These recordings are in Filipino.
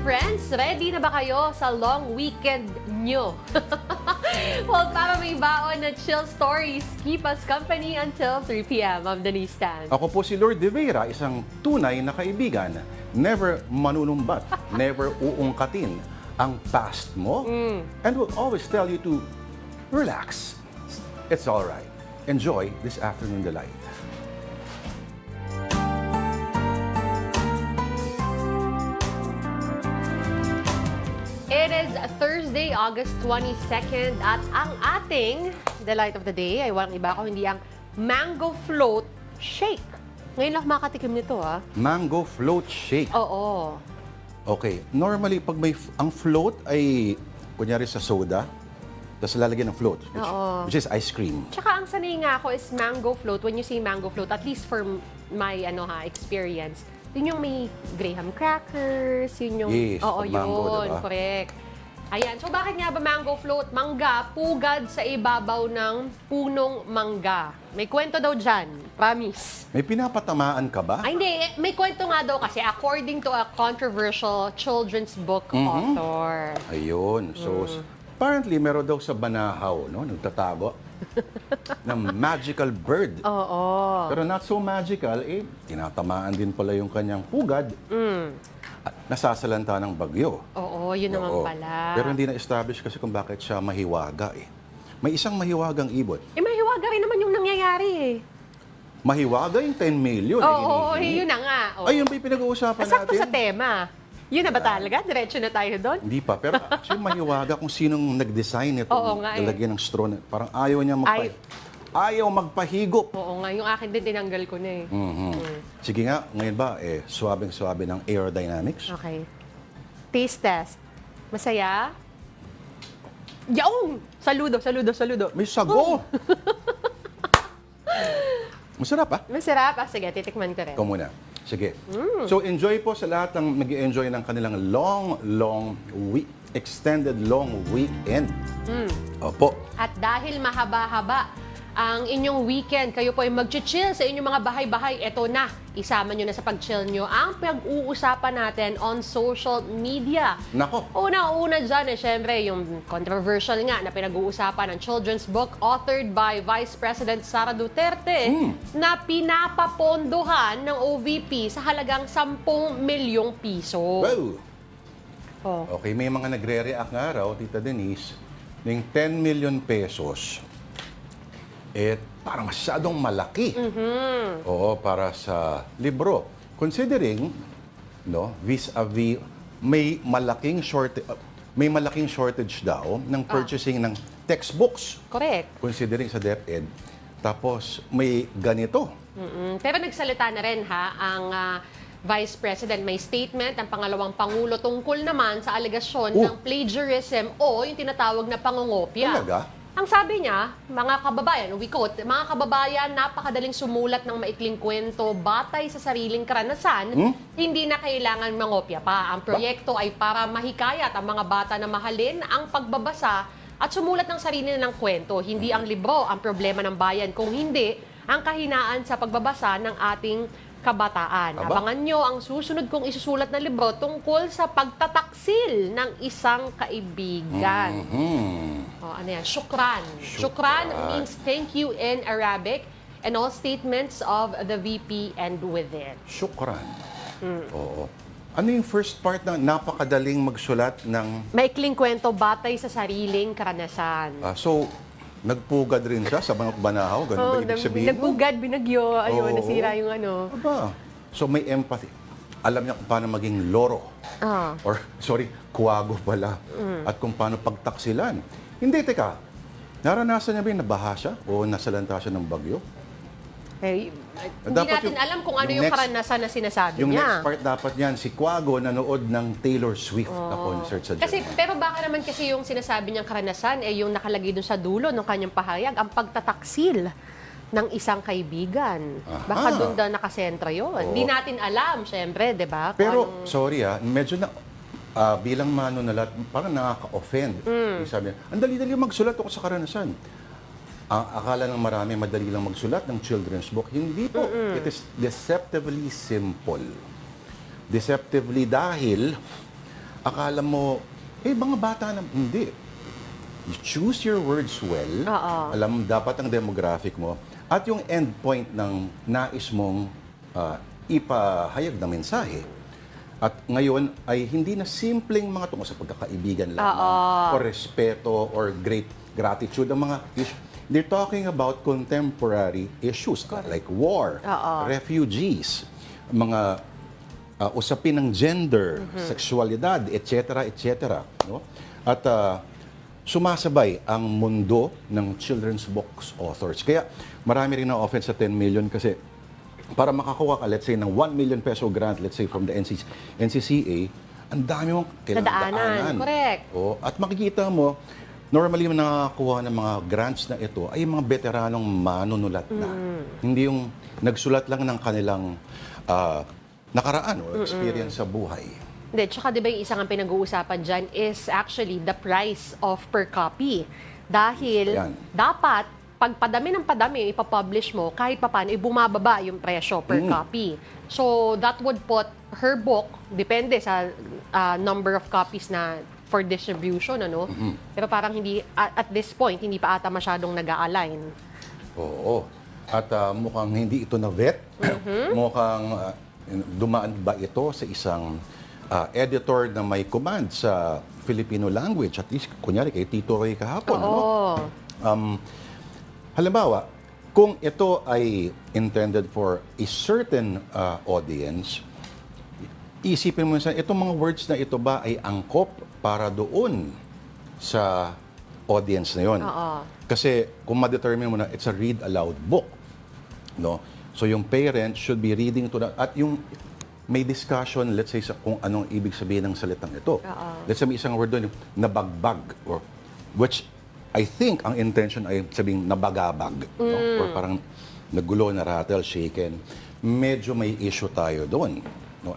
friends, ready na ba kayo sa long weekend nyo? Well, para may baon na chill stories, keep us company until 3 p.m. I'm Denise. Ako po si Lourd de Veyra, isang tunay na kaibigan. Never manunumbat, never uungkatin ang past mo, and will always tell you to relax. It's all right. Enjoy this afternoon delight. It is Thursday, August 22nd, at ang ating delight of the day ay walang iba kundi ang mango float shake. Ngayon lang makatikim nito, ha? Mango float shake. Oo. Okay, normally pag ang float ay kunyari sa soda, tapos lalagyan ng float, which is ice cream. Tsaka ang sanay nga ako is mango float. When you say mango float, at least for my experience, yun yung may graham crackers, yun yung... Yes, oo, mango, yun, diba? Correct. Ayan, so bakit nga ba mango float? Mangga, pugad sa ibabaw ng punong mangga. May kwento daw dyan, promise. May pinapatamaan ka ba? Ay, hindi. May kwento nga daw kasi according to a controversial children's book author. Ayun. So, apparently, meron daw sa Banahaw, no? Nagtatago ng magical bird. Oo. Pero not so magical, tinatamaan din pala yung kanyang pugad. At nasasalanta ng bagyo. Oo, yun naman Oo. pala. Pero hindi na-establish kasi kung bakit siya mahiwaga eh. May isang mahiwagang ibon. Mahiwaga rin naman yung nangyayari eh. Mahiwaga yung 10 million. Oo, yun na nga. Oo. Ay, yun ba yung pinag-uusapan natin? Sakto sa tema. Yun na ba talaga? Diretso na tayo doon? Hindi pa. Pero actually, mahiwaga kung sinong nag-design ito. Oo nga eh. Lalagyan ng straw. Parang ayaw niya ayaw magpahigop. Oo nga, yung akin din tinanggal ko na eh. Sige nga, ngayon ba, suwabing-suwabe ng aerodynamics? Okay. Taste test. Masaya? Yaong! Saludo, saludo, saludo. May sago! Masarap ah. Masarap. Sige, titikman ko rin. Ikaw muna. Sige. So enjoy po sa lahat ng nag-enjoy ng kanilang extended long weekend. Opo. At dahil mahaba-haba ang inyong weekend, kayo po ay mag-chill sa inyong mga bahay-bahay. Eto na, isama nyo na sa pag-chill nyo ang pag-uusapan natin on social media. Nako. Una dyan syempre, yung controversial nga na pinag-uusapan ng children's book authored by Vice President Sara Duterte na pinapapondohan ng OVP sa halagang 10 milyong piso. Well, Oh. okay, may mga nagre-react nga raw, Tita Denise, ng 10 million pesos. Parang masyadong malaki. Oo, para sa libro. Considering, no, vis-a-vis, may malaking shortage daw ng purchasing ng textbooks. Correct. Considering sa DepEd. Tapos, may ganito. Pero nagsalita na rin ang Vice President. May statement ang pangalawang Pangulo tungkol naman sa alegasyon ng plagiarism o yung tinatawag na pangungopia. Talaga? Ang sabi niya, mga kababayan, we quote, mga kababayan, napakadaling sumulat ng maikling kwento batay sa sariling karanasan, hindi na kailangan mangopya pa. Ang proyekto ay para mahikayat ang mga bata na mahalin ang pagbabasa at sumulat ng sarili ng kwento. Hindi ang libro ang problema ng bayan, kung hindi ang kahinaan sa pagbabasa ng ating kabataan. Abangan nyo ang susunod kong isusulat na libro tungkol sa pagtataksil ng isang kaibigan. Ano yan? Shukran. Shukran means thank you in Arabic, and all statements of the VP end with it. Shukran. Oo. Ano yung first part na napakadaling magsulat ng... Maikling kwento batay sa sariling karanasan. So, nagpugad rin siya sa Banahaw? Ganun ba ibig sabihin? Nagpugad, binagyo, ayun, nasira yung ano. Aba. So, may empathy. Alam niya kung paano maging loro. Or, kuwago pala. At kung paano pagtaksilan. Hindi, teka. Naranasan niya ba yung nabaha siya? O nasalanta siya ng bagyo? Hindi natin alam kung ano yung karanasan na sinasabi niya. Yung next niya. part dapat yan, si Kuwago nanood ng Taylor Swift na concert sa Germany. Pero baka naman kasi yung sinasabi niyang karanasan yung nakalagay dun sa dulo ng kanyang pahayag, ang pagtataksil ng isang kaibigan. Baka dun daw nakasentro yun. Hindi natin alam, syempre, di ba? Pero, sorry medyo na... bilang manunulat, parang nakaka-offend. Sabi niya, ang dali-dali magsulat ako sa karanasan. Ang akala ng marami, madali lang magsulat ng children's book. Hindi po. It is deceptively simple. Deceptively dahil akala mo, mga bata na, hindi. You choose your words well. Oo. Alam dapat ang demographic mo. At yung endpoint ng nais mong ipahayag na mensahe. At ngayon ay hindi na simpleng mga tungkol sa pagkakaibigan lamang, o respeto, or great gratitude. Ang mga they're talking about contemporary issues like war, refugees, mga usapin ng gender, sexualidad, etc., etc. No? At sumasabay ang mundo ng children's books authors. Kaya marami rin na-offend sa 10 million kasi para makakuha ka, let's say, ng 1 million peso grant, let's say, from the NCCA, ang dami mong kailangan daanan. Correct. At makikita mo, normally yung nakakakuha ng mga grants na ito ay mga veteranong manunulat na. Hindi yung nagsulat lang ng kanilang nakaraan o experience sa buhay. Hindi, tsaka diba yung isang ang pinag-uusapan dyan is actually the price of per copy. Dahil dapat, pag padami ng padami, ipapublish mo, kahit papaano, bumababa yung presyo per copy. So, that would put her book, depende sa number of copies na for distribution, ano? Pero parang hindi, at this point, hindi pa ata masyadong nag-a-align. Oo. At mukhang hindi ito na-vet. Mukhang dumaan ba ito sa isang editor na may command sa Filipino language, at least, kunyari, kay Tito Roy kahapon. Halimbawa, kung ito ay intended for a certain audience, isipin mo sa itong mga words na ito ba ay angkop para doon sa audience na yon. Kasi kung ma-determine mo na it's a read aloud book, no? So yung parent should be reading to at yung may discussion, let's say, sa kung anong ibig sabihin ng salitang ito. Let's say may isang word doon, nabagbag, or which I think ang intention ay sabing nabagabag, no? Or parang nagulo, na rattle, shaken. Medyo may issue tayo doon. No?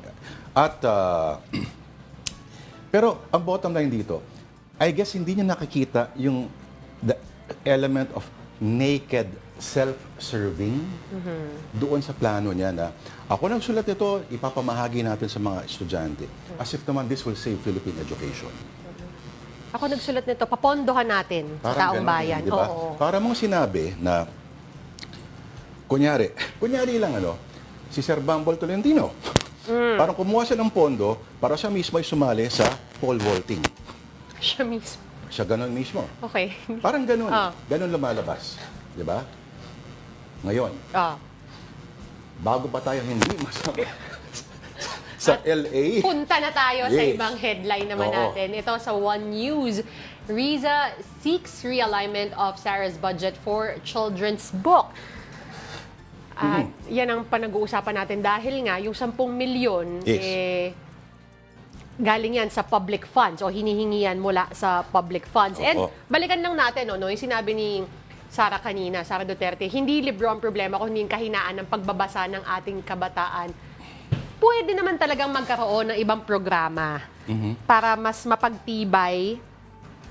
At, pero ang bottom line dito, I guess hindi niya nakikita yung the element of naked self-serving doon sa plano niya na ako nagsulat ito, ipapamahagi natin sa mga estudyante. As if naman this will save Philippine education. Ako nagsulat nito, papondohan natin sa taong bayan. Diba? Para mong sinabi na, kunyari lang si Sir Bumble Tolentino. Parang kumuha siya ng pondo para siya mismo ay sumali sa pole vaulting. Siya mismo. Siya ganun mismo. Okay. Parang ganun. Ganun lumalabas. Di ba? Ngayon, bago pa tayo hindi masama sa LA. Punta na tayo sa ibang headline naman natin. Ito sa One News. Riza seeks realignment of Sara's budget for children's book. At yan ang panag-uusapan natin dahil nga yung 10 milyon galing yan sa public funds o hinihingi yan mula sa public funds. And balikan lang natin, yung sinabi ni Sara kanina, Sara Duterte, hindi libro ang problema kundi yung kahinaan ng pagbabasa ng ating kabataan. Pwede naman talagang magkaroon ng ibang programa para mas mapagtibay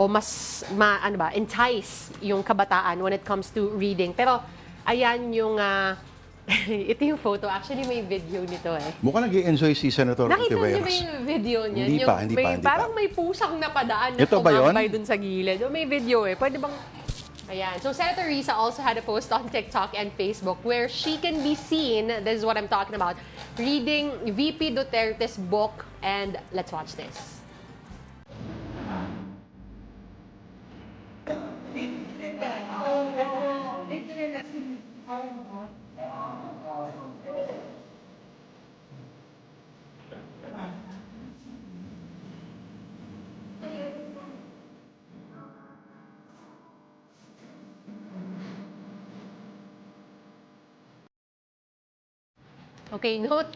o mas entice yung kabataan when it comes to reading. Pero ayan yung ito yung photo. Actually, may video nito Mukhang nag-i-enjoy si Senator Veyra. Nakita niyo ba yung video niya? Hindi pa. Parang may pusang napadaan na ito ba yun? tumambay dun sa gilid. May video Pwede bang... Ayan. So, Senator Riza also had a post on TikTok and Facebook where she can be seen, this is what I'm talking about, reading VP Duterte's book. And let's watch this. Okay, note,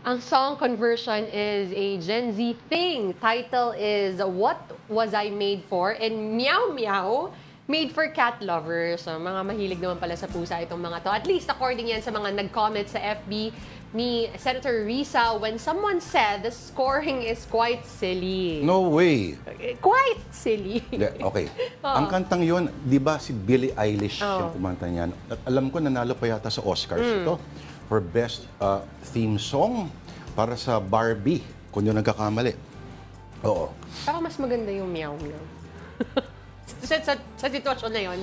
ang song conversion is a Gen Z thing. Title is What Was I Made For? And Meow Meow, made for cat lovers. So, mga mahilig naman pala sa pusa itong mga to. At least according yan sa mga nag-comment sa FB ni Senator Riza when someone said the scoring is quite silly. No way. Quite silly. Okay. Ang kantang yun, di ba si Billie Eilish yung kumanta niyan? At alam ko nanalo pa yata sa Oscars ito for best theme song para sa Barbie, kung yun nagkakamali. Oo. Parang mas maganda yung meow-meow. sa sitwasyon na yun.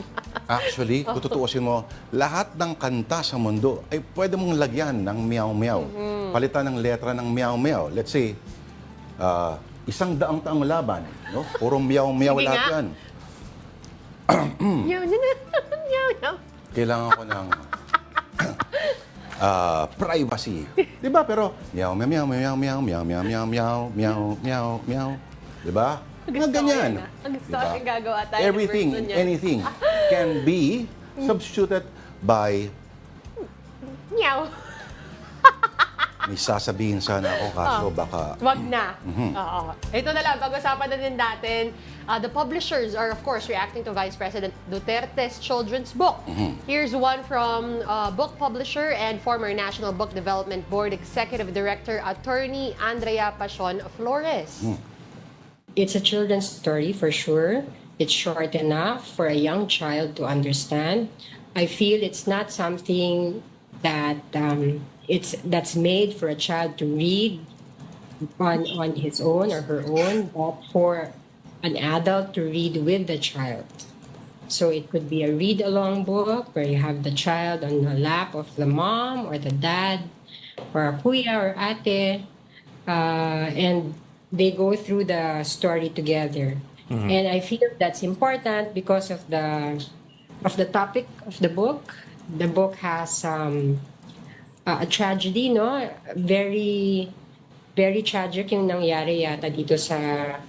Actually, kung tutuusin mo, lahat ng kanta sa mundo ay pwede mong lagyan ng meow-meow. Palitan ng letra ng meow-meow. Let's say, isang daang taong laban. No? Puro meow-meow Sige lahat nga. yan. Meow na. Meow na. Kailangan ko ng privacy. Di ba? Pero meow, meow, meow, meow, meow, meow, meow, meow, meow, meow, meow. Di ba? Mga ganyan. Ang gusto Diba? ko gagawa tayo. ng Everything, version niyan. anything can be substituted by Meow. may sasabihin sana ako kaso baka Wag na. Oo. Ito na lang, pag-usapan na din natin. The publishers are, of course, reacting to Vice President Duterte's children's book. Here's one from book publisher and former National Book Development Board Executive Director, Attorney Andrea Pasion Flores. It's a children's story for sure. It's short enough for a young child to understand. I feel it's not something that that's made for a child to read on his own or her own, but for an adult to read with the child. So it could be a read-along book where you have the child on the lap of the mom or the dad or a kuya or ate, and they go through the story together. And I feel that's important because of the topic of the book. The book has a tragedy, no? Very very tragic yung nangyari yata dito sa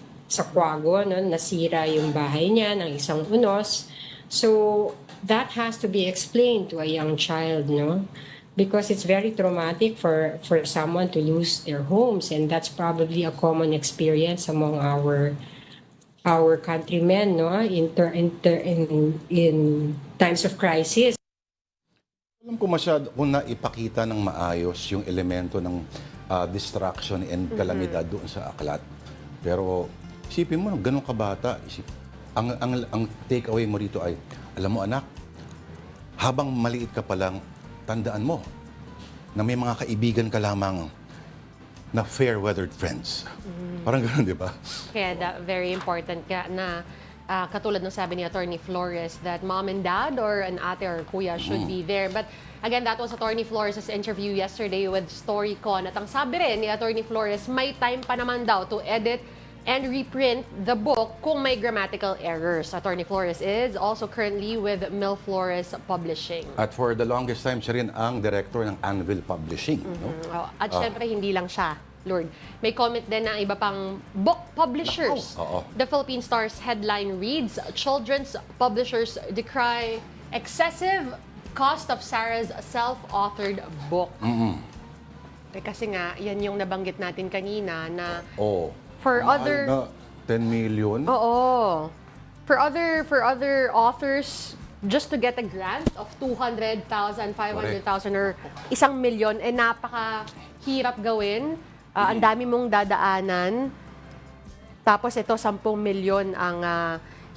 Quago, no? Nasira yung bahay niya ng isang unos. So that has to be explained to a young child, no? Because it's very traumatic for someone to lose their homes, and that's probably a common experience among our countrymen, no, in times of crisis. alam ko masyado kung naipakita ng maayos yung elemento ng distraction and kalamidad doon sa aklat. Pero isipin mo, ganun kabata, ang take-away mo rito ay, alam mo anak, habang maliit ka pa lang, tandaan mo na may mga kaibigan ka lamang na fair-weathered friends. Parang gano'n, di ba? Kaya very important ka na katulad ng sabi ni Attorney Flores that mom and dad or an ate or kuya should be there. But again, that was Attorney Flores' interview yesterday with StoryCon. At ang sabi rin ni Attorney Flores, may time pa naman daw to edit and reprint the book kung may grammatical errors. Attorney Flores is also currently with Mil Flores Publishing. At for the longest time, siya rin ang director ng Anvil Publishing. No? At syempre, hindi lang siya, Lourd. May comment din ng iba pang book publishers. Oo. The Philippine Star's headline reads, Children's publishers decry excessive cost of Sara's self-authored book. Kasi nga, yan yung nabanggit natin kanina na for other... Na 10 million? Oo. For other authors, just to get a grant of 200,000, 500,000 or 1,000,000, napakahirap gawin. Ang dami mong dadaanan. Tapos ito, 10 milyon ang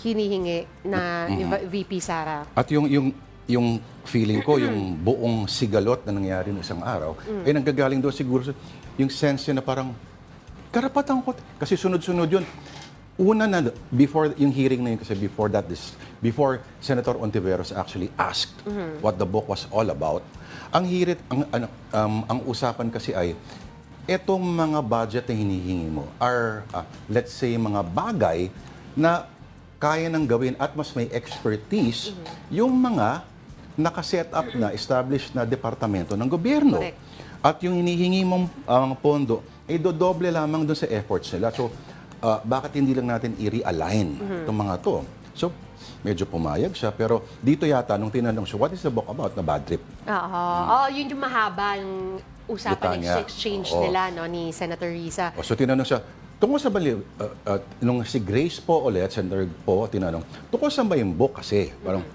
hinihingi na ni VP Sara. At yung feeling ko, yung buong sigalot na nangyari ng isang araw, ay nanggagaling doon siguro yung sense na parang, karapatan ko. Kasi sunod-sunod yun. Una na, before yung hearing na yun, kasi before Senator Ontiveros actually asked what the book was all about, ang usapan kasi ay, etong mga budget na hinihingi mo are, let's say, mga bagay na kaya nang gawin at mas may expertise yung mga nakaset up na, established na departamento ng gobyerno. Correct. At yung hinihingi mong pondo, ay dodoble lamang doon sa efforts nila. So, bakit hindi lang natin i-realign itong mga to? So, medyo pumayag siya. Pero dito yata, nung tinanong siya, what is the book about? Na bad trip. Yun yung mahaba yung usapan, Litanya. exchange nila no, ni Senator Risa. So, tinanong siya, tungkol sa bali, nung si Grace po ulit, Senator po, tinanong, tungkol sa ba yung book kasi? Parang,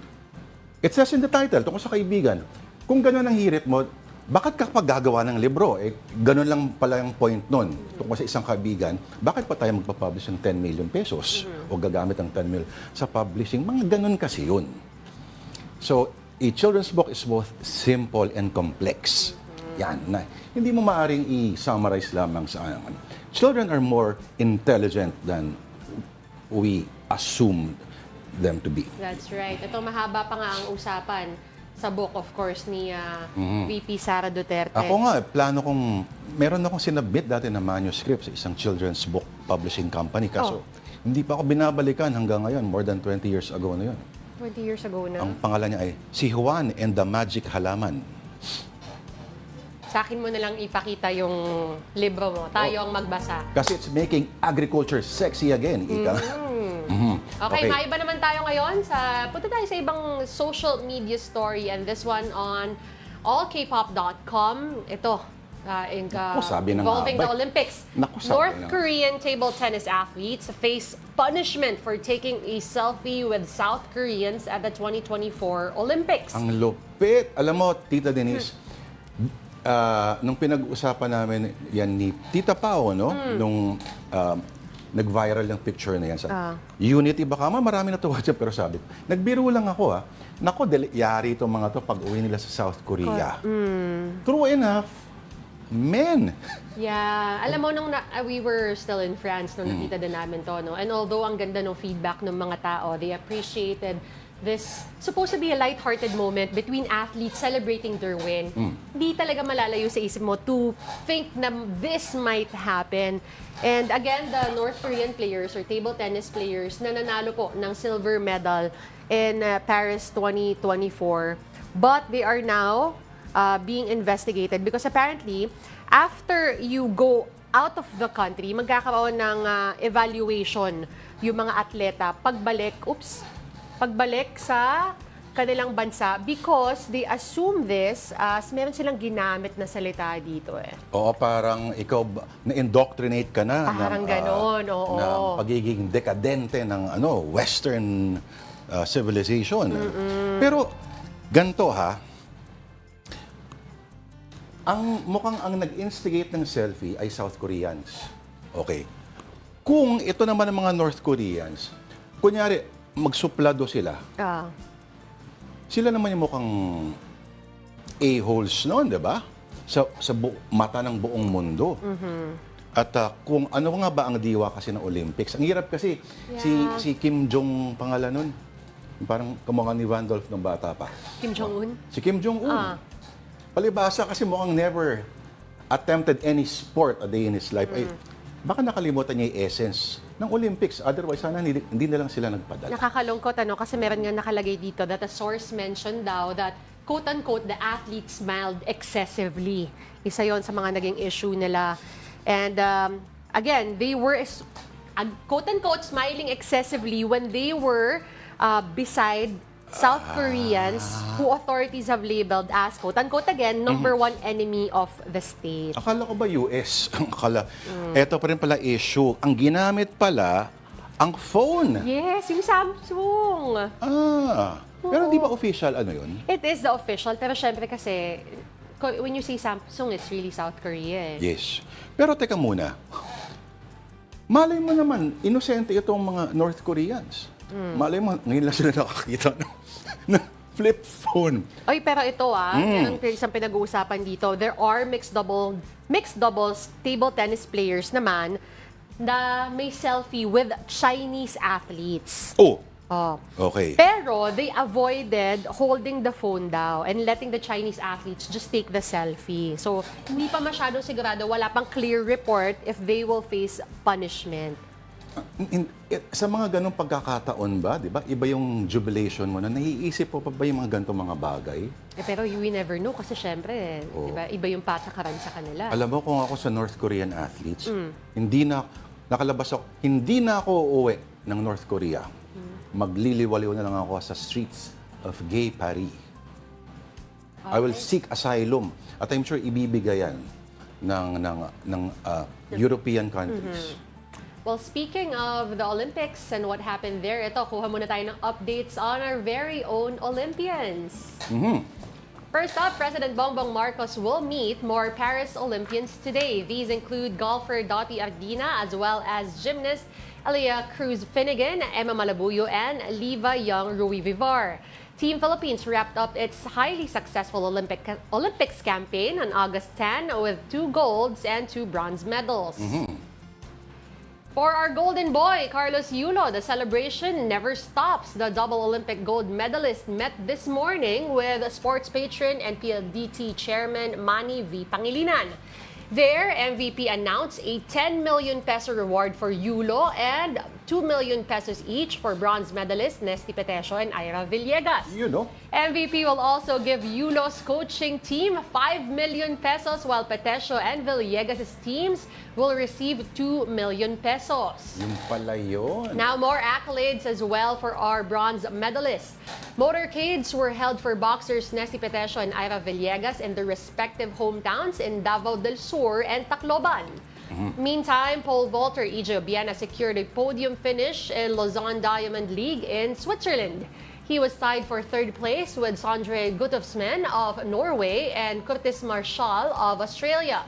it says in the title, tungkol sa kaibigan. Kung gano'n ang hirit mo, bakit ka paggagawa ng libro? Gano'n lang pala yung point nun. Tungkol sa isang kaibigan, bakit pa tayo magpapublish ng 10 million pesos o gagamit ng 10 million sa publishing? Mga gano'n kasi yun. So, a children's book is both simple and complex. Yan. Na, hindi mo maaring i-summarize lamang sa children are more intelligent than we assumed them to be. That's right. Ito, mahaba pa nga ang usapan sa book, of course, ni VP Sara Duterte. Ako nga, meron akong sinabit dati na manuscript sa isang children's book publishing company. Kaso, hindi pa ako binabalikan hanggang ngayon. More than 20 years ago na yun. 20 years ago na. Ang pangalan niya ay Si Juan and the Magic Halaman. Sa akin mo na lang ipakita yung libro mo. Tayo ang magbasa. Kasi it's making agriculture sexy again, ika. Okay, maiba naman tayo ngayon. Punta tayo sa ibang social media story, and this one on allkpop.com. Ito, sabi ng involving the abay. Olympics. Naku, sabi North ng- Korean table tennis athletes face punishment for taking a selfie with South Koreans at the 2024 Olympics. Ang lupit. Alam mo, Tita Denise, nung pinag-usapan namin yan ni Tita Pao, no? Nung nag-viral yung picture na yan sa Unity, baka marami natuwa dyan, pero sabi ko, nagbiro lang ako Nako, yari itong mga to pag uwi nila sa South Korea. True enough, men. Yeah. Alam mo, we were still in France nung nakita din namin to, no? And although ang ganda ng feedback ng mga tao, they appreciated this supposed to be a light-hearted moment between athletes celebrating their win. Hindi talaga malalayo sa isip mo to think na this might happen. And again, the North Korean players or table tennis players na nanalo po ng silver medal in Paris 2024. But they are now being investigated because apparently, after you go out of the country, magkakaroon ng evaluation yung mga atleta pagbalik sa kanilang bansa because they assume this as meron silang ginamit na salita dito Oo, parang ikaw na-indoctrinate ka na Parang ganon, oo. ng pagiging dekadente ng Western civilization. Pero ganito mukhang ang nag-instigate ng selfie ay South Koreans. Okay. Kung ito naman ang mga North Koreans, kunyari, magsuplado sila. Sila naman yung mukhang a-holes noon, di ba? Sa mata ng buong mundo. At kung ano nga ba ang diwa kasi ng Olympics, ang hirap kasi si Kim Jong pangalan nun. Parang kamukha ni Randolph ng bata pa. Kim Jong-un? Si Kim Jong-un. Palibasa kasi mukhang never attempted any sport a day in his life. Ay, baka nakalimutan niya yung essence ng Olympics. Otherwise, sana hindi na lang sila nagpadala. Nakakalungkot, kasi meron nga nakalagay dito that a source mentioned daw that, quote-unquote, the athletes smiled excessively. Isa yon sa mga naging issue nila. And again, they were, quote-unquote, smiling excessively when they were beside South Koreans who authorities have labeled as, quote-unquote again, number one enemy of the state. Akala ko ba US? Eto pa rin pala issue. Ang ginamit pala, ang phone. Yes, yung Samsung. Pero di ba official yun? It is the official, pero syempre kasi, when you say Samsung, it's really South Korea. Yes. Pero teka muna. Malay mo naman, inosente itong mga North Koreans. Malay mo, ngayon lang sila nakakita ng flip phone. Oy, pero ito yan ang isang pinag-uusapan dito. There are mixed doubles table tennis players naman na may selfie with Chinese athletes. Okay. Pero they avoided holding the phone daw and letting the Chinese athletes just take the selfie. So, hindi pa masyadong sigurado, wala pang clear report if they will face punishment. Sa mga ganong pagkakataon ba, di ba, iba yung jubilation mo na naiisip po pa ba yung mga ganitong mga bagay? Pero you never know kasi syempre, di ba, iba yung patakaran sa kanila. Alam mo, kung ako sa North Korean athletes, hindi na ako uuwi ng North Korea. Magliliwaliw na lang ako sa streets of gay Paris. I will seek asylum. At I'm sure ibibigay yan ng European countries. Well, speaking of the Olympics and what happened there, ito, kuha muna tayo ng updates on our very own Olympians. First up, President Bongbong Marcos will meet more Paris Olympians today. These include golfer Dottie Ardina as well as gymnast Elia Cruz Finnegan, Emma Malabuyo, and Liva Young Rui Vivar. Team Philippines wrapped up its highly successful Olympics campaign on August 10 with 2 golds and 2 bronze medals. For our golden boy, Carlos Yulo, the celebration never stops. The double Olympic gold medalist met this morning with sports patron and PLDT chairman Manny V. Pangilinan. Their MVP announced a 10 million peso reward for Yulo and 2 million pesos each for bronze medalist Nesty Petesio and Ira Villegas. You know. MVP will also give Yulo's coaching team 5 million pesos while Petesio and Villegas' teams will receive 2 million pesos. Yung pala yun. Now, more accolades as well for our bronze medalists. Motorcades were held for boxers Nesty Petesio and Ira Villegas in their respective hometowns in Davao del Sur and Tacloban. Meantime, pole vaulter EJ Obiena secured a podium finish in Lausanne Diamond League in Switzerland. He was tied for third place with Sondre Guttormsen of Norway and Curtis Marshall of Australia.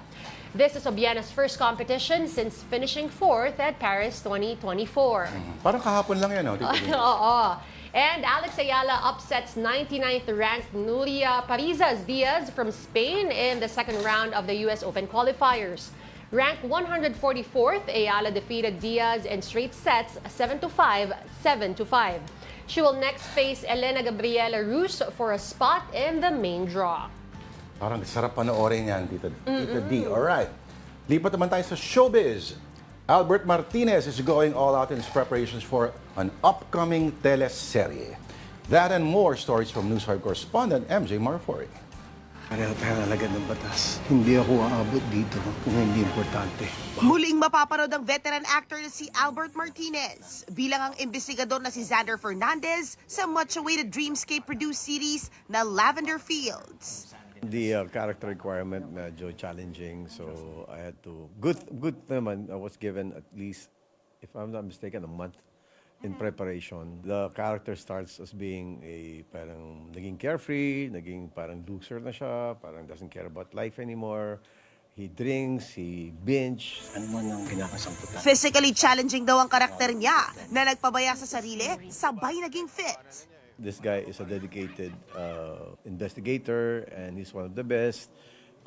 This is Obiena's first competition since finishing fourth at Paris 2024. Parang kahapon lang yan, Tita Denise. Oo. And Alex Ayala upsets 99th ranked Nuria Parizas Diaz from Spain in the second round of the US Open qualifiers. Ranked 144th, Ayala defeated Diaz in straight sets 7-5, 7-5. She will next face Elena Gabriela Rus for a spot in the main draw. Parang sarap panoorin yan, Tita D. Alright. Lipat naman tayo sa showbiz. Albert Martinez is going all out in his preparations for an upcoming teleserye. That and more stories from News 5 correspondent MJ Marfori. Pareho tayo nalagad ng batas. Hindi ako aabot dito kung hindi importante. Muling mapapanood ang veteran actor na si Albert Martinez bilang ang investigador na si Xander Fernandez sa much-awaited Dreamscape-produced series na Lavender Fields. The character requirement medyo challenging, so I had to... Good naman, I was given at least, if I'm not mistaken, a month in preparation. The character starts as being a parang naging carefree, naging parang loser na siya, parang doesn't care about life anymore. He drinks, he binge. Ano man ang kinakasamputan? Physically challenging daw ang karakter niya na nagpabaya sa sarili, sabay naging fit. This guy is a dedicated investigator and he's one of the best.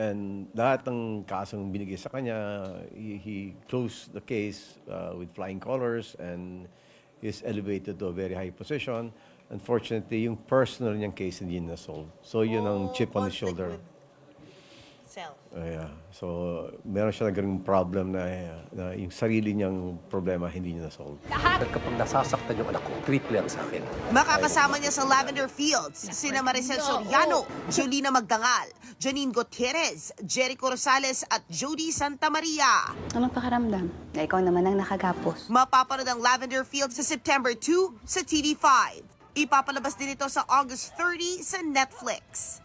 And lahat ng kasong binigay sa kanya, he closed the case with flying colors and is elevated to a very high position. Unfortunately, yung personal niyang case hindi na-solve. So yun ang chip on his shoulder. Yeah. So meron siya naging problem na yung sarili niyang problema hindi niya na-solve. At kapag nasasaktan yung anak ko, triple ang sa akin. Makakasama niya sa Lavender Fields sina Maricel Soriano, Jolina Magdangal, Janine Gutierrez, Jericho Rosales at Jody Santa Maria. Anong pakiramdam? Na ikaw naman ang nakagapos. Mapapanood ang Lavender Fields sa September 2 sa TV5. Ipapalabas din ito sa August 30 sa Netflix.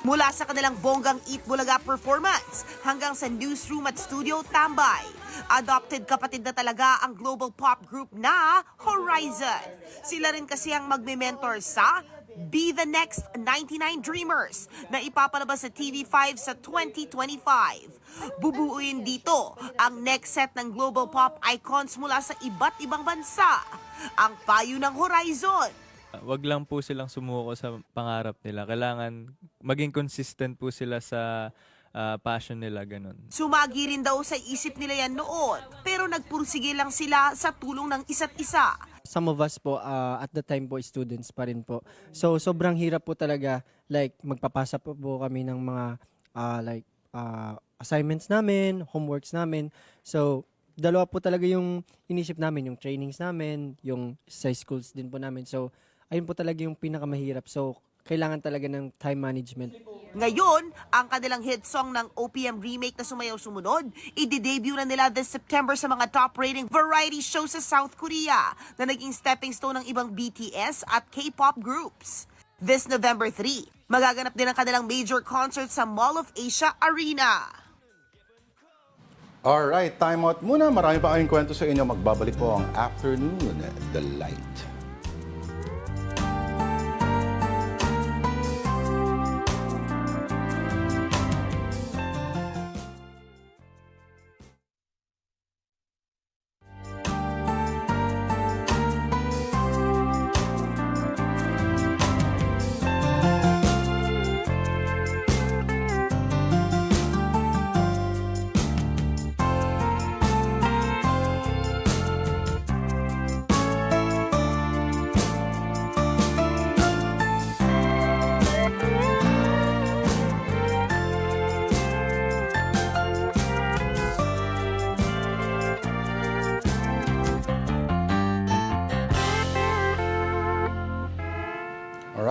Mula sa kanilang bonggang Eat Bulaga performance hanggang sa newsroom at studio tambay, adopted kapatid na talaga ang global pop group na Horizon. Sila rin kasi ang magme-mentor sa Be the Next 99 Dreamers na ipapalabas sa TV5 sa 2025. Bubuuin dito ang next set ng global pop icons mula sa iba't ibang bansa. Ang payo ng Horizon. Wag lang po silang sumuko sa pangarap nila. Kailangan maging consistent po sila sa passion nila, ganun. Sumagi rin daw sa isip nila yan noon, pero nagpursige lang sila sa tulong ng isa't isa. Some of us po, at the time po, students pa rin po. So, sobrang hirap po talaga. Like, magpapasa po kami ng mga, assignments namin, homeworks namin. So, dalawa po talaga yung inisip namin, yung trainings namin, yung sa schools din po namin. So, ayun po talaga yung pinakamahirap. So, kailangan talaga ng time management. Ngayon, ang kanilang hit song ng OPM remake na Sumayaw Sumunod, i-debut na nila this September sa mga top-rating variety show sa South Korea na naging stepping stone ng ibang BTS at K-pop groups. This November 3, magaganap din ang kanilang major concert sa Mall of Asia Arena. Alright, time out muna. Marami pa kayong kwento sa inyo. Magbabalik po ang Afternoon Delight.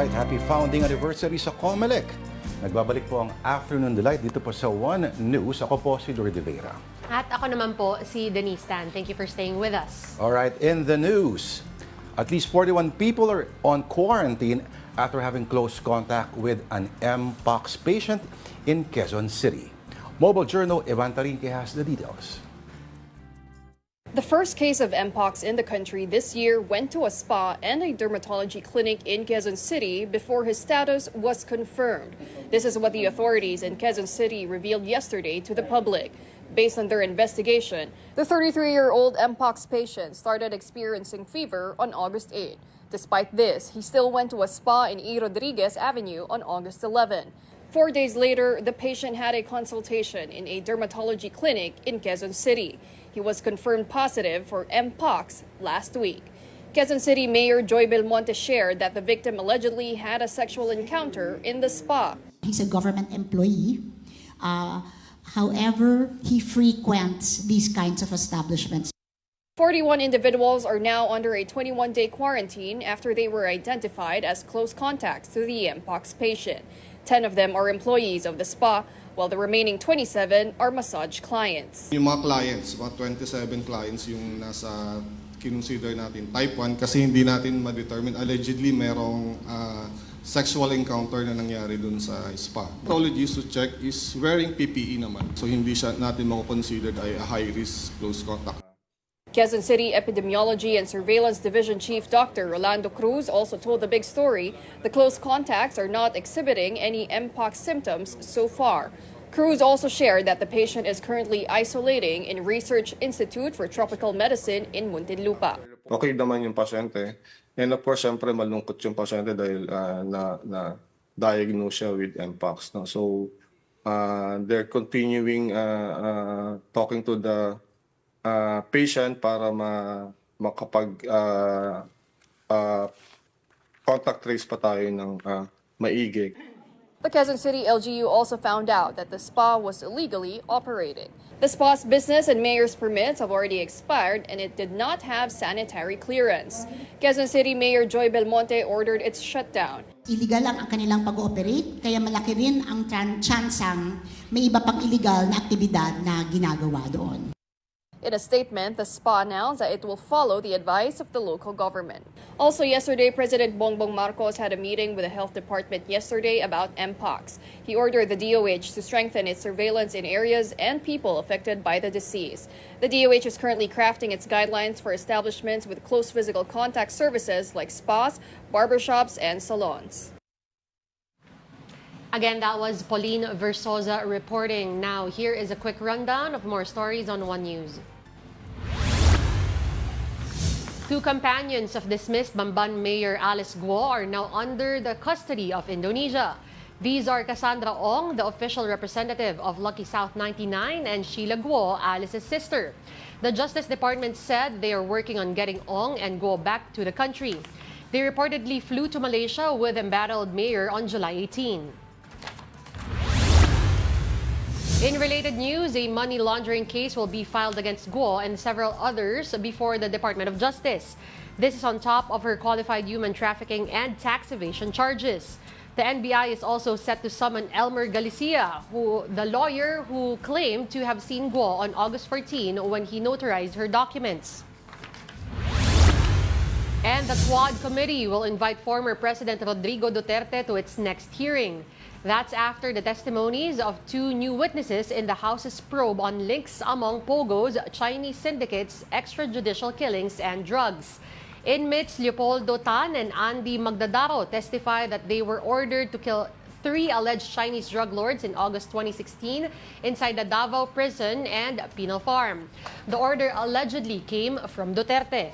Alright, happy founding anniversary sa Comelec. Nagbabalik po ang Afternoon Delight dito po sa One News. Ako po si Lourd de Veyra. At ako naman po si Denise. Thank you for staying with us. Alright, in the news, at least 41 people are on quarantine after having close contact with an Mpox patient in Quezon City. Mobile Journal Evan Tarinque has the details. The first case of Mpox in the country this year went to a spa and a dermatology clinic in Quezon City before his status was confirmed. This is what the authorities in Quezon City revealed yesterday to the public. Based on their investigation, the 33-year-old Mpox patient started experiencing fever on August 8. Despite this, he still went to a spa in E. Rodriguez Avenue on August 11. 4 days later, the patient had a consultation in a dermatology clinic in Quezon City. He was confirmed positive for Mpox last week. Quezon City Mayor Joy Belmonte shared that the victim allegedly had a sexual encounter in the spa. He's a government employee. However, he frequents these kinds of establishments. 41 individuals are now under a 21-day quarantine after they were identified as close contacts to the Mpox patient. 10 of them are employees of the spa, while the remaining 27 are massage clients. Yung mga clients, mga 27 clients yung nasa kinonsider natin type 1 kasi hindi natin ma-determine allegedly merong sexual encounter na nangyari dun sa spa. Pathologist to check is wearing PPE naman. So hindi siya natin mako-considered ay a high-risk close contact. Quezon City Epidemiology and Surveillance Division Chief Dr. Rolando Cruz also told the big story. The close contacts are not exhibiting any Mpox symptoms so far. Cruz also shared that the patient is currently isolating in Research Institute for Tropical Medicine in Muntinlupa. Okay naman yung pasyente. And of course, siyempre malungkot yung pasyente dahil na diagnose siya with Mpox. No? So, they're continuing talking to the patient para makapag contact trace pa tayo ng maigi. The Quezon City LGU also found out that the spa was illegally operated. The spa's business and mayor's permits have already expired and it did not have sanitary clearance. Quezon City Mayor Joy Belmonte ordered its shutdown. Illegal lang ang kanilang pag-ooperate, kaya malaki rin ang tsansang may iba pang illegal na aktibidad na ginagawa doon. In a statement, the spa announced that it will follow the advice of the local government. Also yesterday, President Bongbong Marcos had a meeting with the health department yesterday about Mpox. He ordered the DOH to strengthen its surveillance in areas and people affected by the disease. The DOH is currently crafting its guidelines for establishments with close physical contact services like spas, barbershops, and salons. Again, that was Pauline Versosa reporting. Now, here is a quick rundown of more stories on One News. 2 companions of dismissed Bamban Mayor Alice Guo are now under the custody of Indonesia. These are Cassandra Ong, the official representative of Lucky South 99, and Sheila Guo, Alice's sister. The Justice Department said they are working on getting Ong and Guo back to the country. They reportedly flew to Malaysia with embattled mayor on July 18. In related news, a money laundering case will be filed against Guo and several others before the Department of Justice. This is on top of her qualified human trafficking and tax evasion charges. The NBI is also set to summon Elmer Galicia, the lawyer who claimed to have seen Guo on August 14 when he notarized her documents. And the Quad Committee will invite former President Rodrigo Duterte to its next hearing. That's after the testimonies of 2 new witnesses in the House's probe on links among Pogo's Chinese syndicates, extrajudicial killings, and drugs. Inmates Leopoldo Tan and Andy Magdadaro testified that they were ordered to kill 3 alleged Chinese drug lords in August 2016 inside the Davao prison and penal farm. The order allegedly came from Duterte.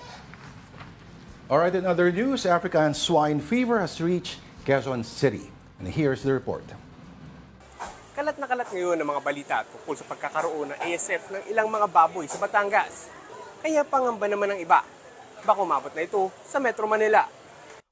All right, in other news, African swine fever has reached Quezon City. And here's the report. Kalat na kalat ngayon ang mga balita tungkol sa pagkakaroon ng ASF ng ilang mga baboy sa Batangas. Kaya pangamba naman ng iba. Baka umabot na ito sa Metro Manila.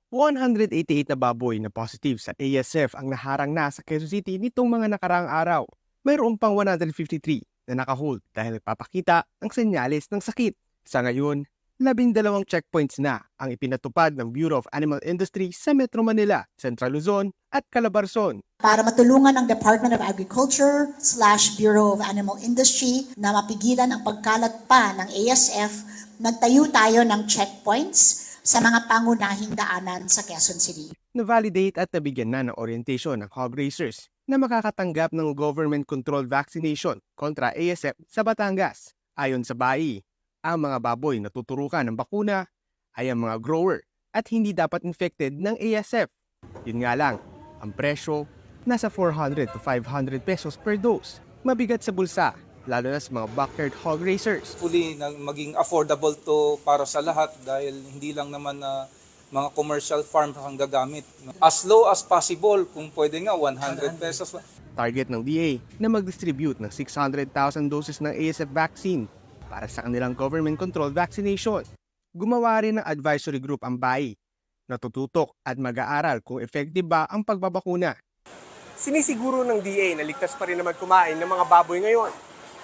188 na baboy na positive sa ASF ang naharang na sa Quezon City nitong mga nakaraang araw. Mayroon pang 153 na nakahold dahil nagpapakita ng senyales ng sakit. Sa ngayon, 12 checkpoints na ang ipinatupad ng Bureau of Animal Industry sa Metro Manila, Central Luzon at Calabarzon. Para matulungan ng Department of Agriculture/Bureau of Animal Industry na mapigilan ang pagkalat pa ng ASF, nagtayo tayo ng checkpoints sa mga pangunahing daanan sa Quezon City. Na-validate at nabigyan na ng orientation ng hog raisers na makakatanggap ng government-controlled vaccination kontra ASF sa Batangas. Ayon sa BAI, ang mga baboy na tuturukan ng bakuna ay ang mga grower at hindi dapat infected ng ASF. Yun nga lang, ang presyo nasa 400 to 500 pesos per dose. Mabigat sa bulsa, lalo na sa mga backyard hog raisers. Fully maging affordable to para sa lahat dahil hindi lang naman na mga commercial farm ang gagamit. As low as possible, kung pwede nga 100 pesos. Target ng DA na mag-distribute ng 600,000 doses ng ASF vaccine para sa kanilang government-controlled vaccination. Gumawa rin ng advisory group ang BAI na tututok at mag-aaral kung effective ba ang pagbabakuna. Sinisiguro ng DA na ligtas pa rin naman kumain ng mga baboy ngayon.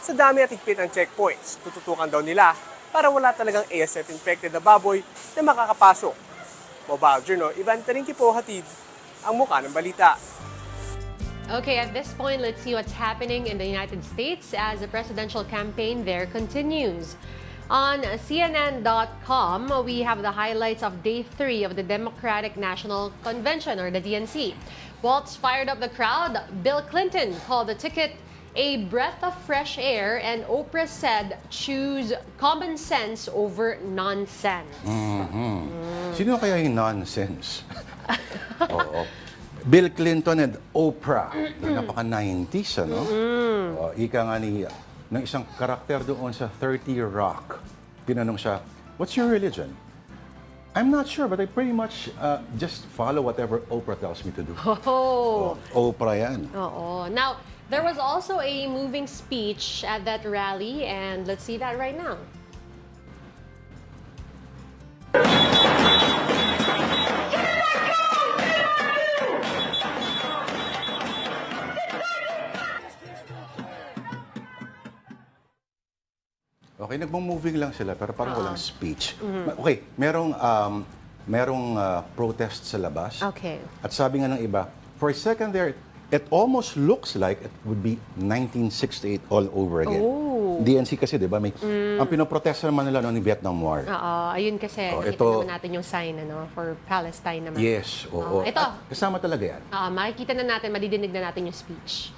Sa dami at higpit ng checkpoints, tututukan daw nila para wala talagang ASF-infected na baboy na makakapasok. Mobile Journal, Ivan Tarinki po hatid ang mukha ng balita. Okay, at this point, let's see what's happening in the United States as the presidential campaign there continues. On CNN.com, we have the highlights of Day 3 of the Democratic National Convention, or the DNC. Waltz fired up the crowd. Bill Clinton called the ticket a breath of fresh air, and Oprah said, choose common sense over nonsense. Sino kaya yung nonsense? Oo. Bill Clinton and Oprah. Napaka-90s, ano? Ika nga ng isang karakter doon sa 30 Rock. Tinanong siya, what's your religion? I'm not sure, but I pretty much just follow whatever Oprah tells me to do. Oprah yan. Now, there was also a moving speech at that rally, and let's see that right now. Okay, nagmo-moving lang sila pero parang walang speech. Okay, merong protest sa labas. Okay. At sabi nga ng iba, for a second there, it almost looks like it would be 1968 all over again. DNC kasi, di ba? Ang pinoprotesta naman nila noong Vietnam War. Ayun kasi, nakita naman natin yung sign for Palestine naman. Yes, oo. Ito. At kasama talaga yan. Makikita na natin, madidinig na natin yung speech.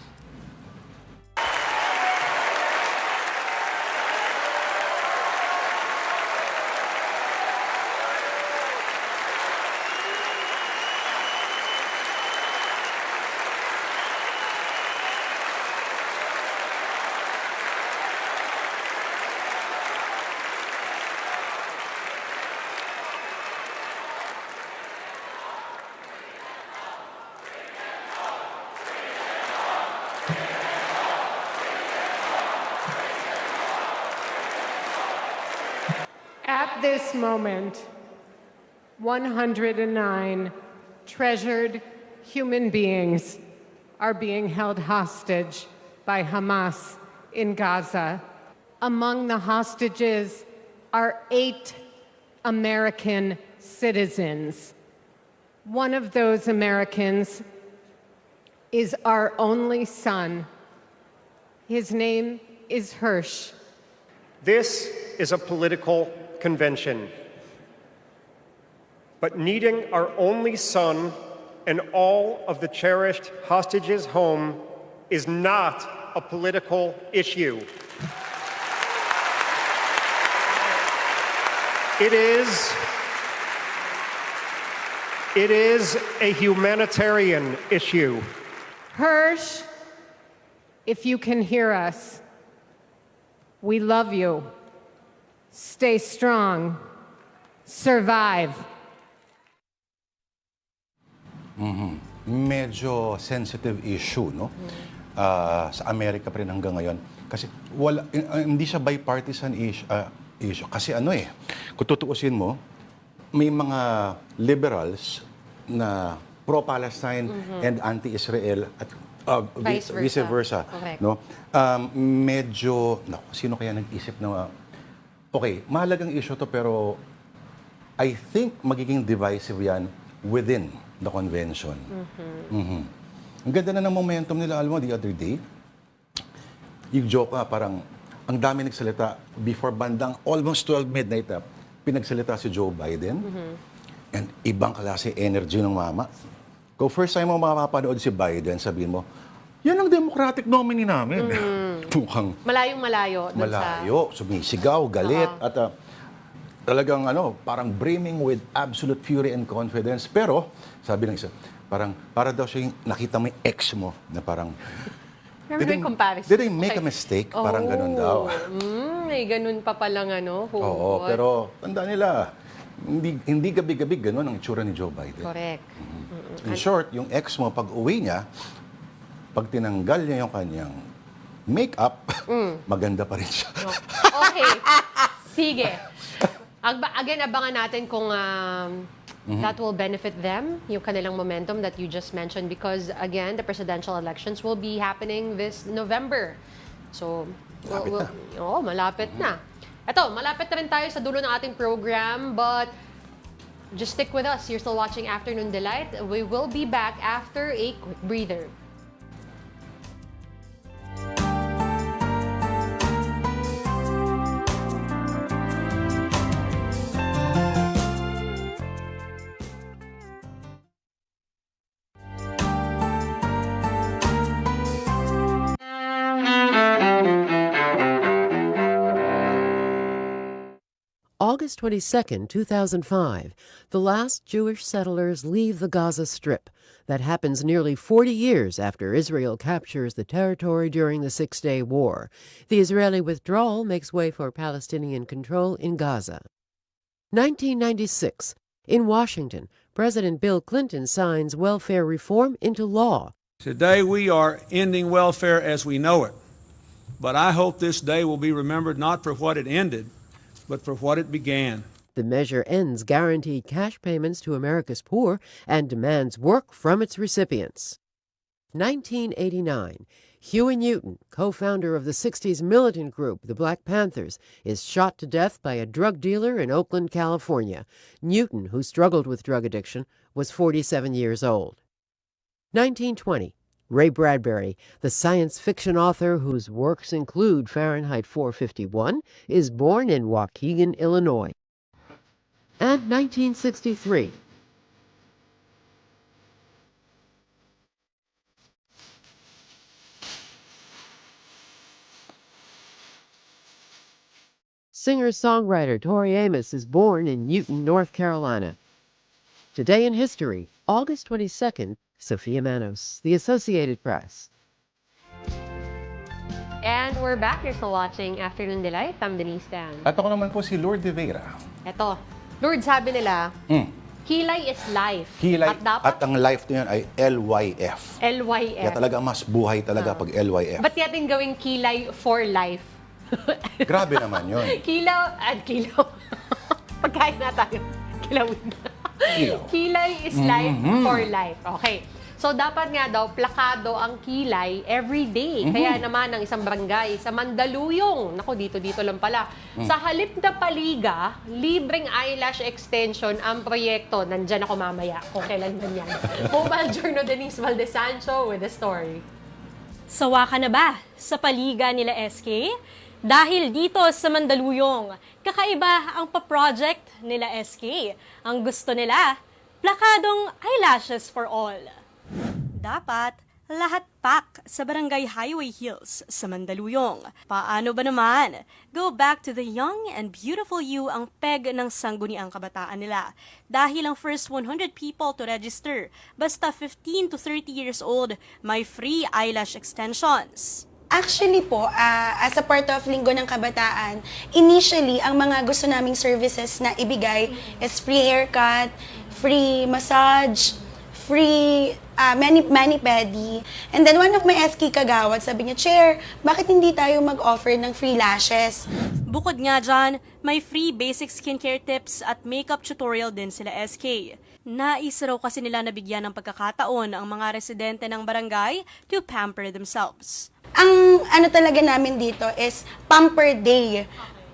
At this moment, 109 treasured human beings are being held hostage by Hamas in Gaza. Among the hostages are 8 American citizens. One of those Americans is our only son. His name is Hirsch. This is a political convention. But needing our only son and all of the cherished hostages home is not a political issue. It is a humanitarian issue. Hirsch, if you can hear us, we love you. Stay strong. Survive. Medyo sensitive issue, no? Sa Amerika pa rin hanggang ngayon. Kasi hindi siya bipartisan issue. Kasi kung tutuusin mo, may mga liberals na pro-Palestine and anti-Israel at vice versa. Correct. No? Medyo, sino kaya nag-isip na Okay, mahalagang issue to pero I think magiging divisive yan within the convention. Ang ganda na ng momentum nila, alam mo, the other day. Yung joke parang ang dami nagsalita before bandang almost 12 midnight pinagsalita si Joe Biden. And ibang klase energy ng mama. Kung first time mo makapanood si Biden, sabihin mo, yan ang Democratic nominee namin. Mukhang Malayong-malayo. malayo, sumisigaw, galit, at talagang parang brimming with absolute fury and confidence. Pero, sabi ng isa, para daw siya yung nakita mo yung ex mo na parang, did they make a mistake? Parang ganun daw. May ganun pa palang hugot. Oo, pero tanda nila, hindi gabi-gabi ganun ang itsura ni Joe Biden. Correct. In short, yung ex mo, pag uwi niya, pag tinanggal niya yung kanyang make-up, maganda pa rin siya. Okay. Sige. Again, abangan natin kung that will benefit them, yung kanilang momentum that you just mentioned, because again, the presidential elections will be happening this November. So, malapit na. Ito, malapit na rin tayo sa dulo ng ating program, but just stick with us. You're still watching Afternoon Delight. We will be back after a quick breather. August 22, 2005, the last Jewish settlers leave the Gaza Strip. That happens nearly 40 years after Israel captures the territory during the Six-Day War. The Israeli withdrawal makes way for Palestinian control in Gaza. 1996. In Washington, President Bill Clinton signs welfare reform into law. Today we are ending welfare as we know it. But I hope this day will be remembered not for what it ended, but for what it began. The measure ends guaranteed cash payments to America's poor and demands work from its recipients. 1989. Huey Newton, co-founder of the 60s militant group, the Black Panthers, is shot to death by a drug dealer in Oakland, California. Newton, who struggled with drug addiction, was 47 years old. 1920. Ray Bradbury, the science fiction author whose works include Fahrenheit 451, is born in Waukegan, Illinois. And 1963. Singer-songwriter Tori Amos is born in Newton, North Carolina. Today in history, August 22nd, Sophia Manos, The Associated Press. And we're back. You're still watching Afternoon Delight. I'm Denise. At ako naman po si Lourd de Veyra. Eto, Lourd, sabi nila, kilay is life. Kilay, at dapat at ang life na yan ay LYF. LYF. Kaya talaga mas buhay talaga pag LYF. Ba't yating gawing kilay for life? Grabe naman yun. Kilaw. Pagkain na tayo. Kilawin na. Kilay is life for life. Okay. So, dapat nga daw, plakado ang kilay every day. Kaya naman, ang isang barangay sa Mandaluyong, naku, dito lang pala, sa halip na paliga, libreng eyelash extension ang proyekto. Nandyan ako mamaya kung kailan man yan. Mobile Journal Denise Valdesancho with the story. Sawa ka na ba sa paliga nila SK? Dahil dito sa Mandaluyong, kakaiba ang pa-project nila SK. Ang gusto nila, plakadong eyelashes for all. Dapat lahat pak sa Barangay Highway Hills sa Mandaluyong. Paano ba naman? Go back to the young and beautiful you ang peg ng sangguniang kabataan nila. Dahil ang first 100 people to register, basta 15 to 30 years old, may free eyelash extensions. Actually po, as a part of Linggo ng Kabataan, initially, ang mga gusto naming services na ibigay is free haircut, free massage, free mani-pedi. And then one of my SK kagawad, sabi niya, Chair, bakit hindi tayo mag-offer ng free lashes? Bukod nga dyan, may free basic skincare tips at makeup tutorial din sila SK. Nais raw kasi nila nabigyan ng pagkakataon ang mga residente ng barangay to pamper themselves. Ang ano talaga namin dito is pamper day.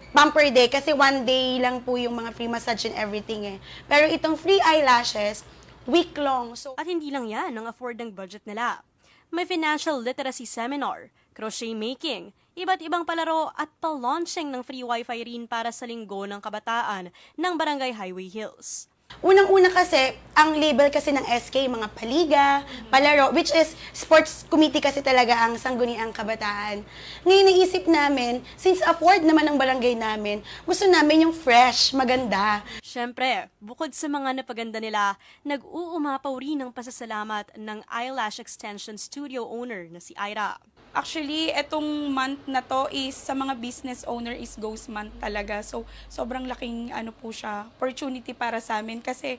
pamper day kasi 1 day lang po yung mga free massage and everything eh. Pero itong free eyelashes, week long. So, At hindi lang yan ang afford ng budget nila. May financial literacy seminar, crochet making, iba't ibang palaro at pa-launching ng free wifi rin para sa linggo ng kabataan ng Barangay Highway Hills. unang-una kasi, ang label kasi ng SK, mga paliga, palaro, which is sports committee kasi talaga ang sangguniang kabataan. Ngayon naisip namin, since afford naman ang barangay namin, gusto namin yung fresh, maganda. Siyempre, bukod sa mga napaganda nila, nag-uumapaw rin ng pasasalamat ng eyelash extension studio owner na si Ira. Actually, etong month na to is sa mga business owner is ghost month talaga. So, sobrang laking po siya, opportunity para sa amin kasi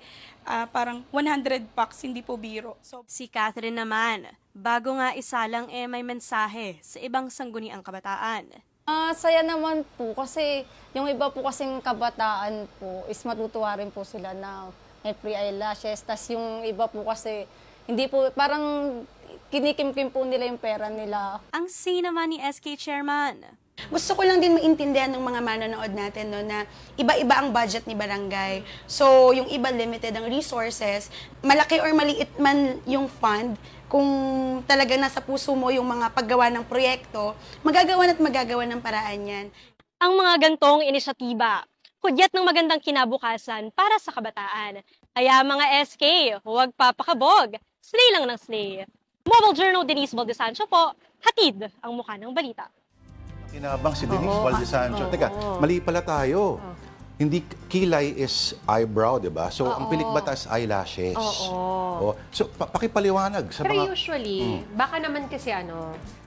parang 100 packs, hindi po biro. So, Si Catherine naman, bago nga isalang may mensahe sa ibang sangguniang kabataan. Saya naman po kasi yung iba po kasing kabataan po is matutuwa rin po sila na may free eyelashes. Tas yung iba po kasi hindi po, parang kinikimkim po nila yung pera nila. Ang say naman ni SK Chairman. Gusto ko lang din maintindihan ng mga manonood natin no, na iba-iba ang budget ni barangay. So, yung iba limited ang resources, malaki or maliit man yung fund, kung talaga nasa puso mo yung mga paggawa ng proyekto, magagawan at magagawan ng paraan yan. Ang mga gantong inisyatiba, hudyat ng magandang kinabukasan para sa kabataan. Kaya mga SK, huwag papakabog, slay lang ng slay. Mobile Journal Denise Baldesancho po, hatid ang mukha ng balita. Kinabang si Denise Baldesancho. Teka, mali pala tayo. Hindi, kilay is eyebrow, di ba? So, ang pilikbata is eyelashes. Oo. So, pakipaliwanag sa Pero mga... usually, baka naman kasi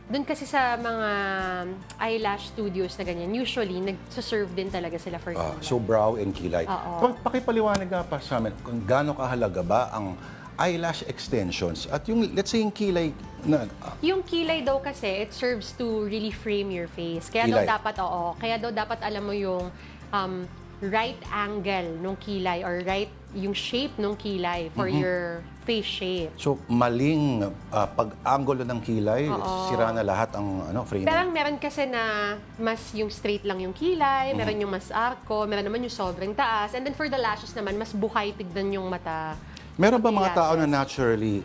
dun kasi sa mga eyelash studios na ganyan, usually, nagsaserve din talaga sila for kilay. So, brow and kilay. Oo. Pakipaliwanag nga pa sa amin kung gaano kahalaga ba ang eyelash extensions at yung, let's say, yung kilay na... Yung kilay daw kasi, it serves to really frame your face. Kaya Kilay. kaya daw dapat alam mo yung right angle nung kilay or yung shape nung kilay for your face shape. So, maling pag-angulo ng kilay, sira na lahat ang framing. Pero meron kasi na mas yung straight lang yung kilay, meron yung mas arco, meron naman yung sobrang taas, and then for the lashes naman, mas buhay tignan yung mata. Meron ba mga tao na naturally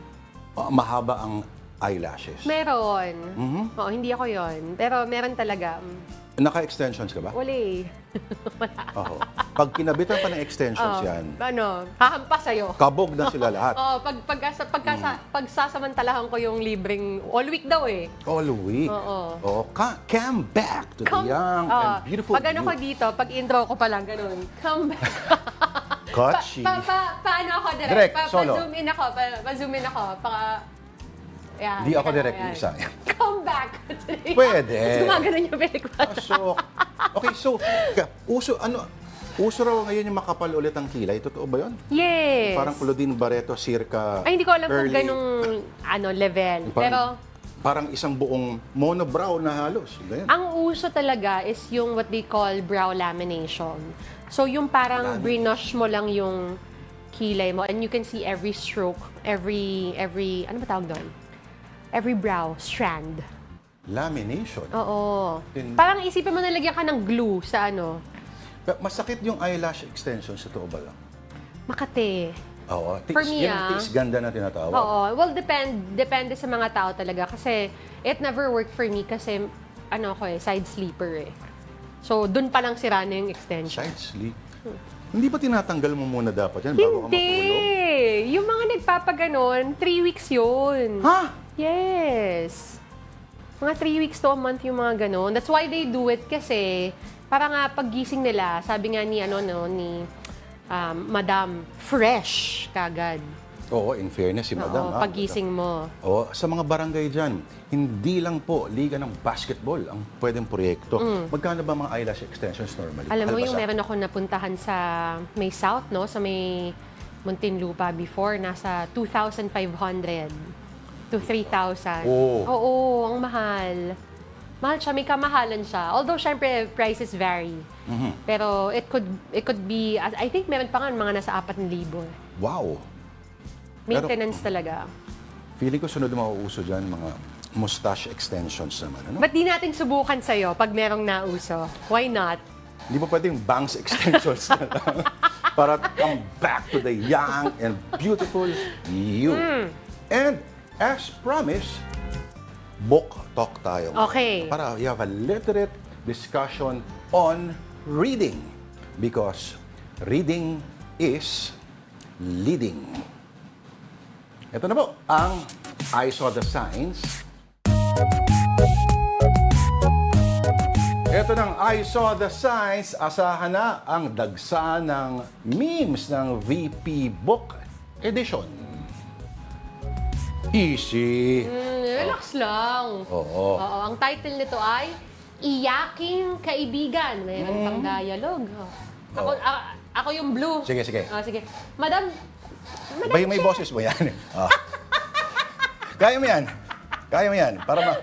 mahaba ang eyelashes? Meron. Oo, hindi ako yon. Pero meron talaga. Naka-extensions ka ba? Wala eh. Wala. Oo. Pag kinabitan pa ng extensions yan, Hahampas sa'yo. kabog na sila lahat. Pagsasamantalahan ko yung libreng all week daw eh. All week. Oo. Come back to the young and beautiful Pag ko you. dito, pag intro ko pa lang, ganun. Come back. Kotchi. Paano ako direct? Direct, solo. Pa-zoom in ako. Pa-zoom in ako. Yeah, Di ako direct yan. yung isa. Come back. Pwede. Tapos gumagano'n yung pelikmata. Uso raw ngayon yung makapal ulit ang kilay. Totoo ba yun? Yes. Parang Claudine Barreto, circa Ay, hindi ko alam kung early. ganung level. Parang isang buong monobrow na halos. Ganyan. Ang uso talaga is yung what they call brow lamination. So, yung parang brush mo lang yung kilay mo and you can see every stroke, every ano ba tawag doon? Every brow strand. Lamination? Oo. Parang isipin mo nalagyan ka ng glue sa Masakit yung eyelash extensions, totoo ba lang? Makate. Oo. For me, tiis ganda na tinatawag. Oo. Well, depende sa mga tao talaga. Kasi it never worked for me kasi side sleeper eh. So, dun pa lang sira na yung extension. Side sleep? Hindi ba tinatanggal mo muna dapat yan bago ka matulog? Hindi! Yung mga nagpapaganon, 3 weeks yun. Ha? Yes. Mga 3 weeks to a month yung mga ganon. That's why they do it kasi para nga paggising nila, sabi nga ni Madam, fresh kagad. Oo, in fairness si Madam. Paggising mo. Oo, sa mga barangay dyan, hindi lang po liga ng basketball ang pwedeng proyekto. Magkano ba mga eyelash extensions normally? Alam mo yung meron ako napuntahan sa may South, sa may Muntinlupa before, nasa 2,500 to 3,000. Oo, ang mahal. Mahal siya, may kamahalan siya. Although, syempre, prices vary. Pero it could be, I think meron pa nga mga nasa 4,000. Wow! Maintenance talaga. Feeling ko sunod mauuso dyan, mga mustache extensions naman. Ano? Ba't di natin subukan sa'yo pag merong nauso? Why not? Hindi pa pwedeng bangs extensions na lang para come back to the young and beautiful you. And as promised, book talk tayo. Okay. Para you have a literate discussion on reading. Because reading is leading. Ito na po ang I Saw the Signs. Ito ng I Saw the Signs. Asahan na ang dagsa ng memes ng VP Book Edition. Easy. Relax lang. Oo. Ang title nito ay Iyaking Kaibigan. Mayroon pang dialogue. Ako yung blue. Sige, sige. Sige. Madam May boses mo yan. Kaya mo yan. Kaya mo yan. Para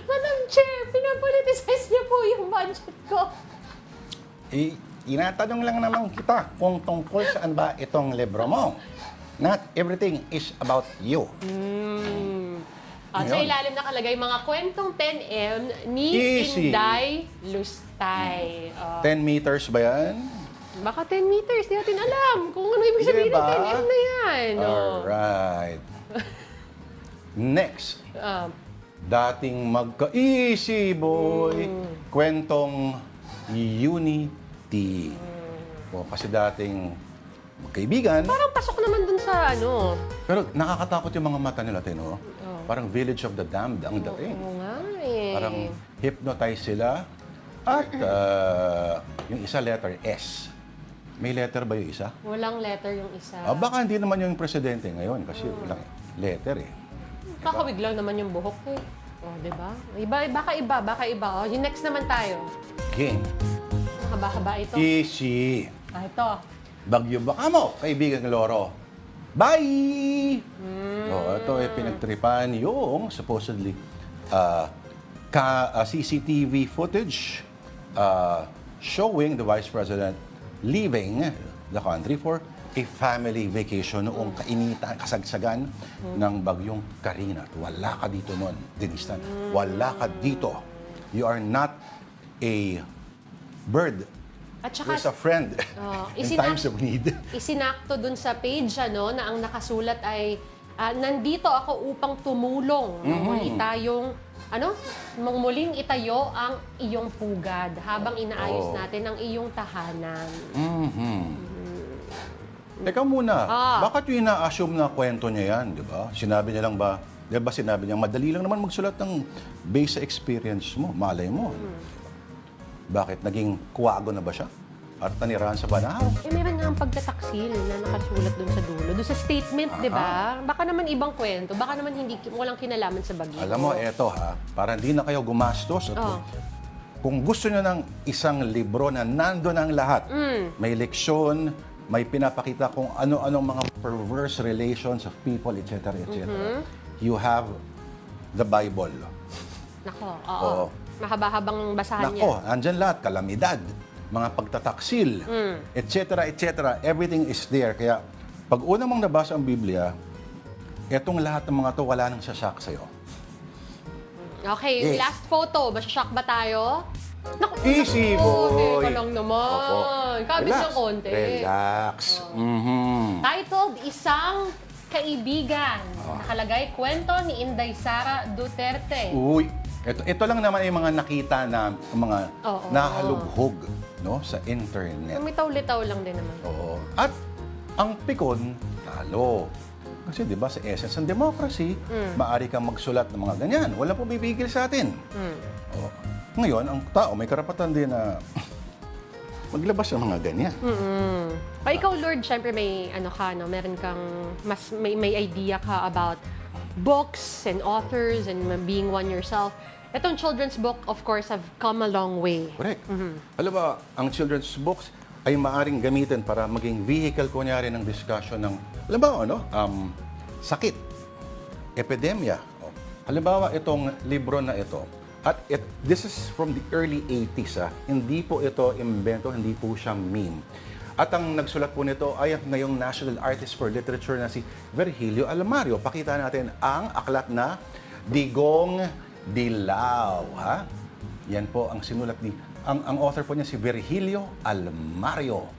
Madam Chair, pinapoliticize niyo po yung budget ko. Inatanong lang naman kita kung tungkol saan ba itong libro mo. Not everything is about you. Sa ilalim nakalagay mga kwentong 10M ni Easy. Inday Lustay. 10 meters ba yan? Baka 10 meters, di natin alam kung ano ibig sabihin ng 10M na yan. Alright. Next. Dating magka-easy boy. Kwentong Unity. Kasi dating magkaibigan. Parang pasok naman dun sa ano. Pero nakakatakot yung mga mata nila, Tino. Parang Village of the Damned ang dating. Oo nga eh. Parang hypnotize sila. At yung isa letter S. May letter ba yung isa? Walang letter yung isa. Baka hindi naman yung presidente ngayon kasi walang letter eh. Kakawig lang naman yung buhok eh. Di ba? Baka iba. Yung next naman tayo. Game. Haba-haba ito. Easy. Ito. Bagyo baka mo, kaibigan Loro. Bye! Ito ay pinagtripan yung supposedly CCTV footage showing the Vice President leaving the country for a family vacation noong kainitan, kasagsagan ng bagyong Karina. Wala ka dito noon, Denise. Wala ka dito. You are not a bird. At saka, There's a friend in times of need. Isinakto dun sa page na ang nakasulat ay nandito ako upang tumulong. Muli tayong muling itayo ang iyong pugad habang inaayos natin ang iyong tahanan. Teka muna, bakit yung ina-assume na kwento niya yan, di ba? Sinabi niya lang ba, di ba sinabi niya, madali lang naman magsulat ng base sa experience mo, malay mo. Bakit? Naging kuwago na ba siya? At tanirahan sa banahaw? Meron nga ang pagtataksil na nakasulat dun sa dulo. Dun sa statement, di ba? Baka naman ibang kwento. Baka naman walang kinalaman sa bagyo. Alam mo, eto para hindi na kayo gumastos. At kung gusto nyo ng isang libro na nandun ang lahat, may leksyon, may pinapakita kung ano-anong mga perverse relations of people, etc., etc. You have the Bible. Nako, oo. Mahaba-habang basahan Nako, andyan lahat, kalamidad, mga pagtataksil, etc., etc. Everything is there. Kaya, pag una mong nabasa ang Biblia, etong lahat ng mga to, wala nang sasak sa'yo. Okay, last photo. Masashock ba tayo? Naku, easy, boy! Teka lang naman. Kabit ng konti. Relax. Titled, Isang Kaibigan. Nakalagay, kwento ni Inday Sara Duterte. Uy, ito lang naman yung mga nakita na mga nahalughog sa internet. Lumitaw-litaw lang din naman. Oo. At ang pikon, talo. Kasi di ba sa essence ng democracy, maaari kang magsulat ng mga ganyan. Wala po bibigil sa atin. Ngayon, ang tao may karapatan din na maglabas ng mga ganyan. Ikaw, Lourd, syempre may meron kang may idea ka about books and authors and being one yourself. Itong children's book, of course, have come a long way. Correct. Alam ba, ang children's books ay maaring gamitin para maging vehicle, kunyari, ng discussion ng, alam ba, sakit, epidemya. Halimbawa, itong libro na ito, at this is from the early 80s. Hindi po ito imbento, hindi po siya meme. At ang nagsulat po nito ay ngayong National Artist for Literature na si Virgilio Almario. Pakita natin ang aklat na Digong Dilaw. Yan po ang sinulat ni... Ang author po niya si Virgilio Almario.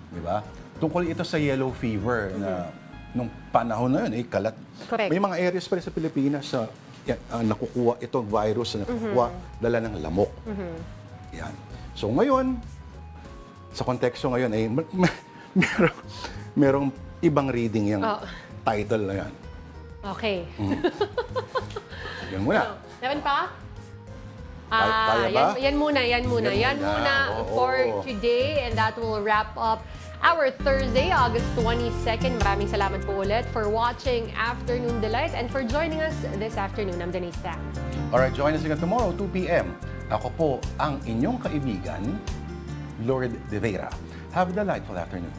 Di ba? Tungkol ito sa yellow fever na nung panahon na yun, kalat. Correct. May mga areas pa rin sa Pilipinas sa nakukuha itong virus na nakukuha dala ng lamok. Yan. So ngayon, sa konteksto ngayon ay merong ibang reading yung title na yan. Okay. Yan muna. Meron pa? Kaya ba? Yan muna. Yan muna for today. And that will wrap up our Thursday, August 22nd. Maraming salamat po ulit for watching Afternoon Delight and for joining us this afternoon. I'm Denise. Alright, join us again tomorrow, 2 p.m. Ako po ang inyong kaibigan, Lourd de Veyra. Have a delightful afternoon.